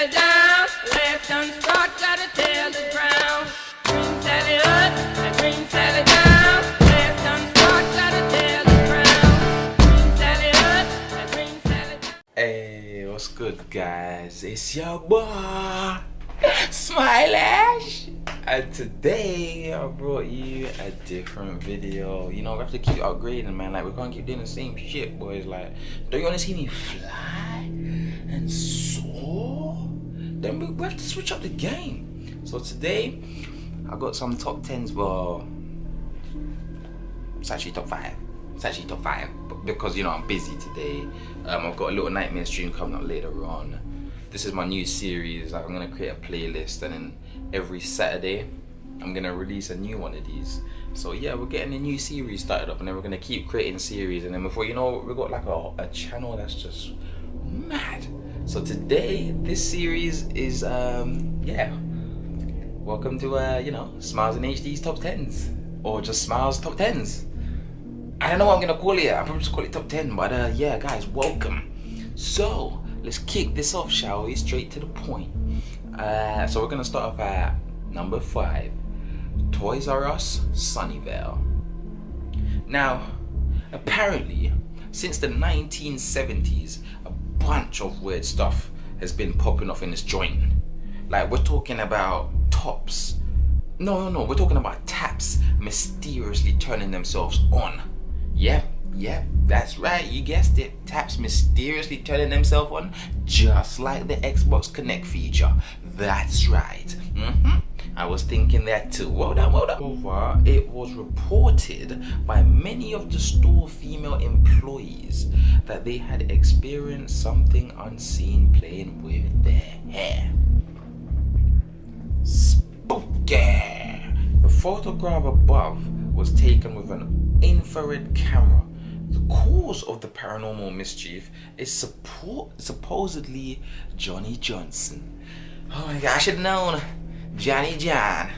Down, left unstruck, gotta tell the ground. Green Sally up, and Green Sally down. Left unstruck, gotta tell the ground. Green Sally up, and Green Sally down. Hey, what's good, guys? It's your boy, Smilash, and today I brought you a different video. You know, we have to keep upgrading, man. Like, we can't keep doing the same shit, boys. Like, don't you want to see me fly and soar? Then we have to switch up the game. So today I got some top 10s. Well, it's actually top 5. It's actually top 5, but because, you know, I'm busy today. I've got a little nightmare stream coming up later on. This is my new series. Like, I'm gonna create a playlist, and then every Saturday I'm gonna release a new one of these. So yeah, we're getting a new series started up, and then we're gonna keep creating series, and then before you know, we've got like a channel that's just mad. So today, this series is yeah, welcome to you know, Smiles and HD's top 10s, or just Smiles top 10s. I don't know what I'm gonna call it. I'll probably just call it top 10, but yeah, guys, welcome. So let's kick this off, shall we? Straight to the point. So we're gonna start off at number 5, Toys R Us Sunnyvale. Now, apparently, since the 1970s, a bunch of weird stuff has been popping off in this joint. Like, we're talking about tops. No, we're talking about taps mysteriously turning themselves on. Yep, that's right, you guessed it. Taps mysteriously turning themselves on, just like the Xbox Connect feature. That's right. I was thinking that too. Well done. However, it was reported by many of the store female employees that they had experienced something unseen playing with their hair. Spooky. The photograph above was taken with an infrared camera. The cause of the paranormal mischief is supposedly Johnny Johnson. Oh my god, I should have known. Johnny John,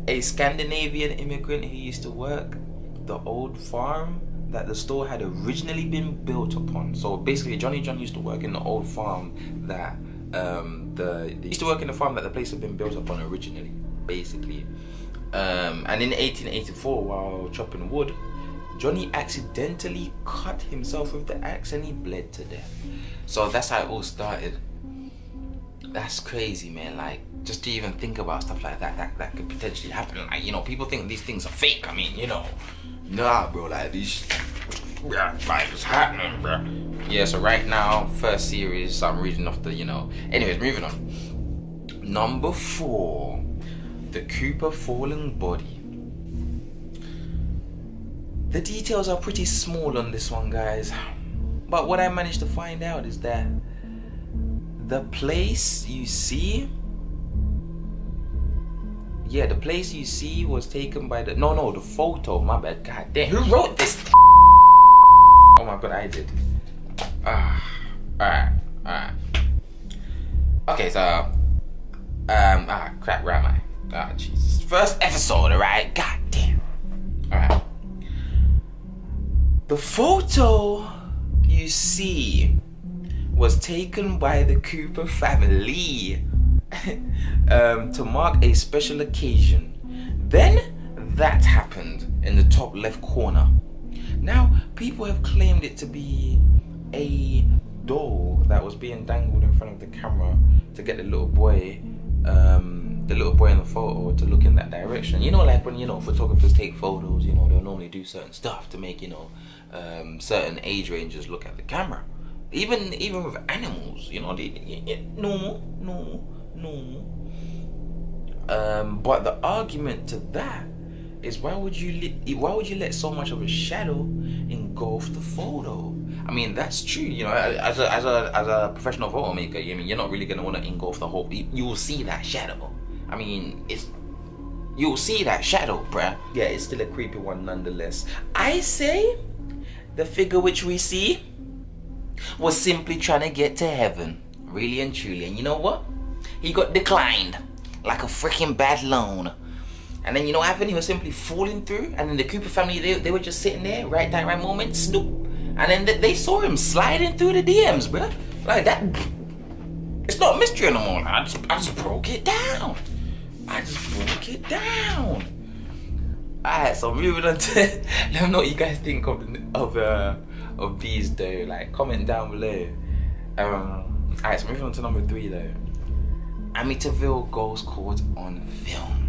a Scandinavian immigrant who used to work the old farm that the store had originally been built upon. So basically, Johnny John used to work in the old farm that the place had been built upon originally, basically. And in 1884, while chopping wood, Johnny accidentally cut himself with the axe and he bled to death. So that's how it all started. That's crazy, man. Like, just to even think about stuff like that could potentially happen. Like, you know, people think these things are fake. I mean, you know, nah, bro. Like, these, like, it's happening, bro. Yeah. So right now, first series, I'm reading off the, you know. Anyways, moving on. Number 4, the Cooper falling body. The details are pretty small on this one, guys. But what I managed to find out is that the place you see, the place you see was taken by the photo, my bad, god damn, who wrote this? Oh my god, I did. Alright. Okay, so, crap, where am I? Jesus. First episode, alright? God damn. Alright. The photo you see was taken by the Cooper family to mark a special occasion. Then that happened in the top left corner. Now, people have claimed it to be a doll that was being dangled in front of the camera to get the little boy in the photo to look in that direction. You know, like when, you know, photographers take photos, you know, they'll normally do certain stuff to make, you know, certain age ranges look at the camera. Even with animals, you know, normal. But the argument to that is, why would you let so much of a shadow engulf the photo? I mean, that's true. You know, as a professional photo maker, I mean, you're not really gonna want to engulf the whole. You will see that shadow. I mean, you'll see that shadow, bruh. Yeah, it's still a creepy one nonetheless. I say the figure which we see was simply trying to get to heaven, really and truly. And you know what? He got declined like a freaking bad loan. And then you know what happened? He was simply falling through, and then the Cooper family, they were just sitting there, right moment, snoop. And then they saw him sliding through the DMs, bruh. Like that. It's not a mystery anymore. I just broke it down. Alright, so moving on to let me know what you guys think of these though. Like, comment down below. Alright, so moving on to number 3 though. Amityville Ghost caught on film.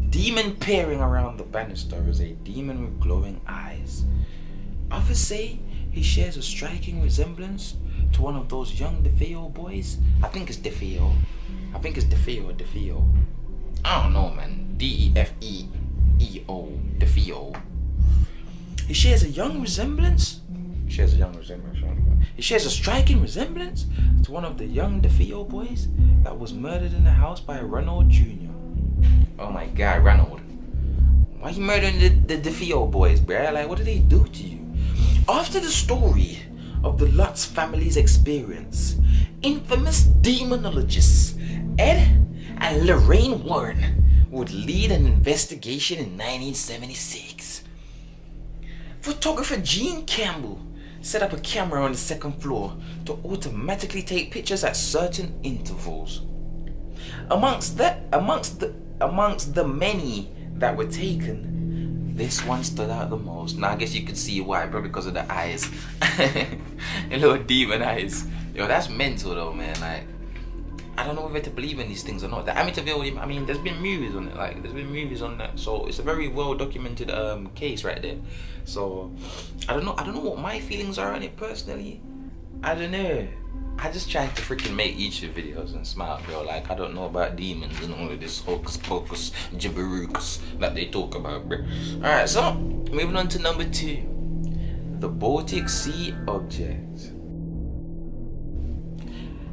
Demon peering around the banister is a demon with glowing eyes. Others say he shares a striking resemblance to one of those young DeFeo boys. I think it's DeFeo. I don't know, man. DEFEO. DeFeo. He shares a striking resemblance to one of the young DeFeo boys that was murdered in the house by Ronald Jr. Oh my God, Ronald. Why you murdering the DeFeo boys, bruh? Like, what did they do to you? After the story of the Lutz family's experience, infamous demonologists Ed and Lorraine Warren would lead an investigation in 1976. Photographer Gene Campbell set up a camera on the second floor to automatically take pictures at certain intervals. Amongst the many that were taken, this one stood out the most. Now I guess you could see why, probably because of the eyes. The little demon eyes. Yo, that's mental though, man. Like, I don't know whether to believe in these things or not. The Amityville, I mean, there's been movies on it. Like, there's been movies on that. So it's a very well documented case right there. So I don't know what my feelings are on it personally. I don't know. I just try to freaking make YouTube videos and smile, bro. Like, I don't know about demons and all of this hocus pocus jibberookus that they talk about, bro. Alright, so moving on to number 2. The Baltic Sea object.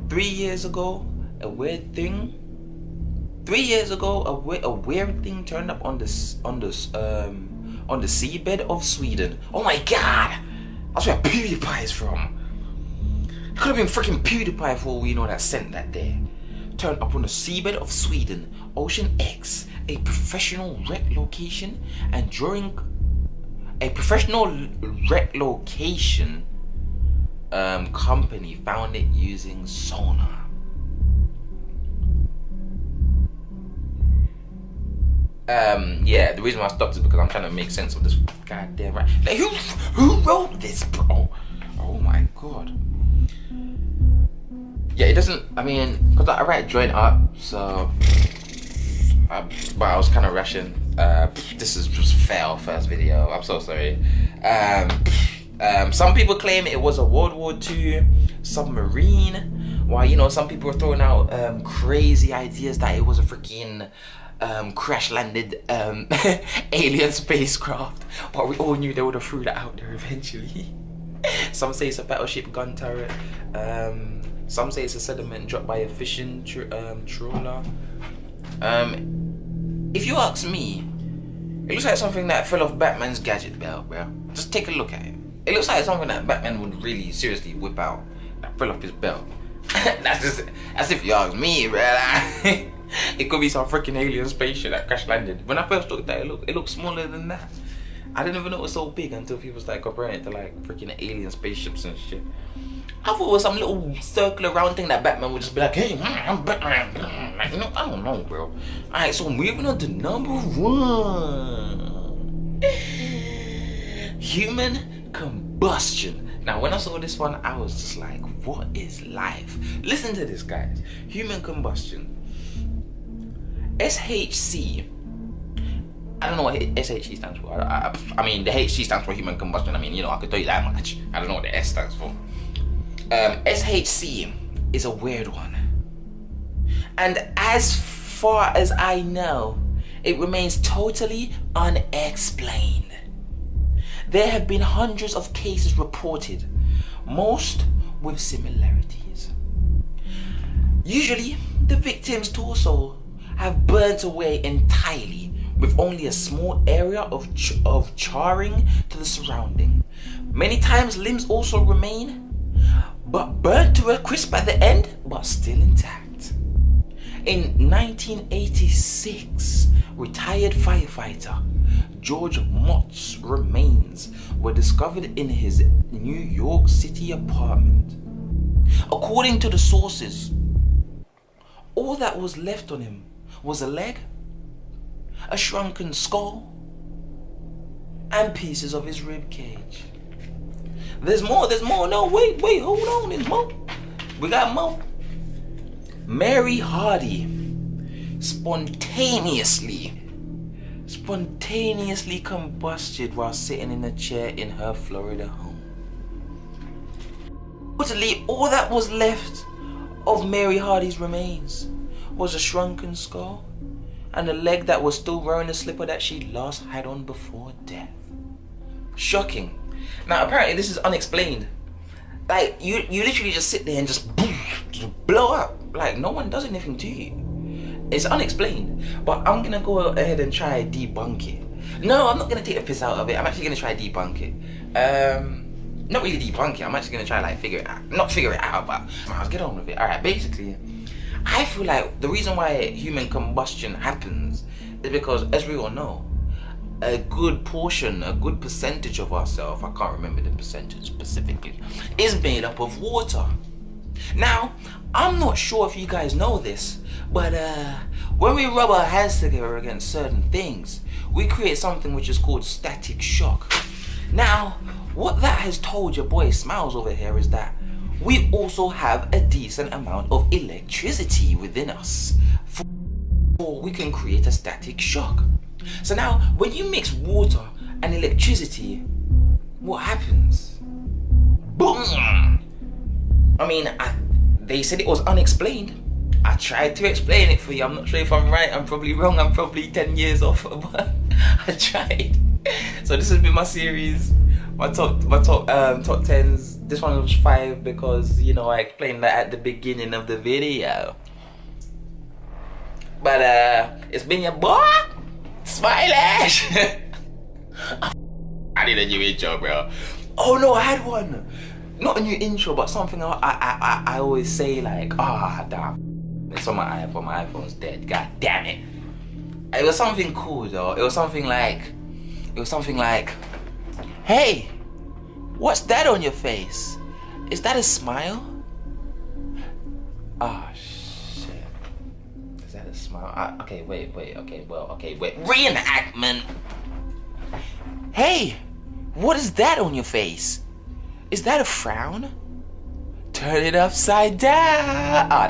3 years ago, a weird thing turned up on the seabed of Sweden. Oh my God! That's where PewDiePie is from. It could have been freaking PewDiePie for all we know that sent that there. Turned up on the seabed of Sweden, Ocean X, a professional wreck location, and during a professional wreck location company found it using sonar. Yeah, the reason why I stopped is because I'm trying to make sense of this goddamn right. Like, who wrote this, bro? Oh my God. Yeah, it doesn't, I mean, because I write joint up, so but I was kind of rushing. This is just fail first video. I'm so sorry. Some people claim it was a World War II submarine, while, you know, some people are throwing out crazy ideas that it was a freaking crash landed alien spacecraft, but we all knew they would have threw that out there eventually. Some say it's a battleship gun turret. Some say it's a sediment dropped by a fishing trawler. If you ask me, it looks like something that fell off Batman's gadget belt, bro. Just take a look at it. It looks like something that Batman would really seriously whip out that fell off his belt. That's if you ask me, bro. It could be some freaking alien spaceship that crash landed. When I first looked at it, it looked smaller than that. I didn't even know it was so big until people started comparing it to like freaking alien spaceships and shit. I thought it was some little circular round thing that Batman would just be like, hey, I'm Batman. Like, you know, I don't know, bro. Alright, so moving on to number 1. Human combustion. Now, when I saw this one, I was just like, what is life? Listen to this, guys. Human combustion. SHC. I don't know what SHC stands for. I mean, the HC stands for human combustion. I mean, you know, I could tell you that much. I don't know what the S stands for. SHC is a weird one. And as far as I know, it remains totally unexplained. There have been hundreds of cases reported, most with similarities. Usually, the victim's torso have burnt away entirely, with only a small area of charring to the surrounding. Many times limbs also remain, but burnt to a crisp at the end, but still intact. In 1986, retired firefighter George Mott's remains were discovered in his New York City apartment. According to the sources, all that was left on him was a leg, a shrunken skull, and pieces of his rib cage. There's more. No, wait, hold on, there's more. We got more. Mary Hardy spontaneously combusted while sitting in a chair in her Florida home. Totally, all that was left of Mary Hardy's remains was a shrunken skull and a leg that was still wearing the slipper that she last had on before death. Shocking. Now apparently this is unexplained. Like you literally just sit there and just blow up. Like no one does anything to you. It's unexplained. But I'm gonna go ahead and try debunk it. No, I'm not gonna take the piss out of it. I'm actually gonna try debunk it. Not really debunk it. I'm actually gonna try like figure it out. Not figure it out, but I'll get on with it. Alright, basically, I feel like the reason why human combustion happens is because, as we all know, a good percentage of ourselves, I can't remember the percentage specifically, is made up of water. Now, I'm not sure if you guys know this, but when we rub our hands together against certain things, we create something which is called static shock. Now, what that has told your boy Smiles over here is that we also have a decent amount of electricity within us, for we can create a static shock. So now, when you mix water and electricity, what happens? Boom! I mean, they said it was unexplained. I tried to explain it for you. I'm not sure if I'm right. I'm probably wrong. I'm probably 10 years off, but I tried. So this has been my series, my top 10s. This one was 5 because, you know, I explained that at the beginning of the video. But it's been your boy, Smilash. I need a new intro, bro. Oh no, I had one. Not a new intro, but something I always say, like, damn, it's on my iPhone. My iPhone's dead. God damn it. It was something cool though. It was something like, hey, what's that on your face? Is that a smile? Ah, shit. Is that a smile? Okay, wait. Reenactment. Hey, what is that on your face? Is that a frown? Turn it upside down.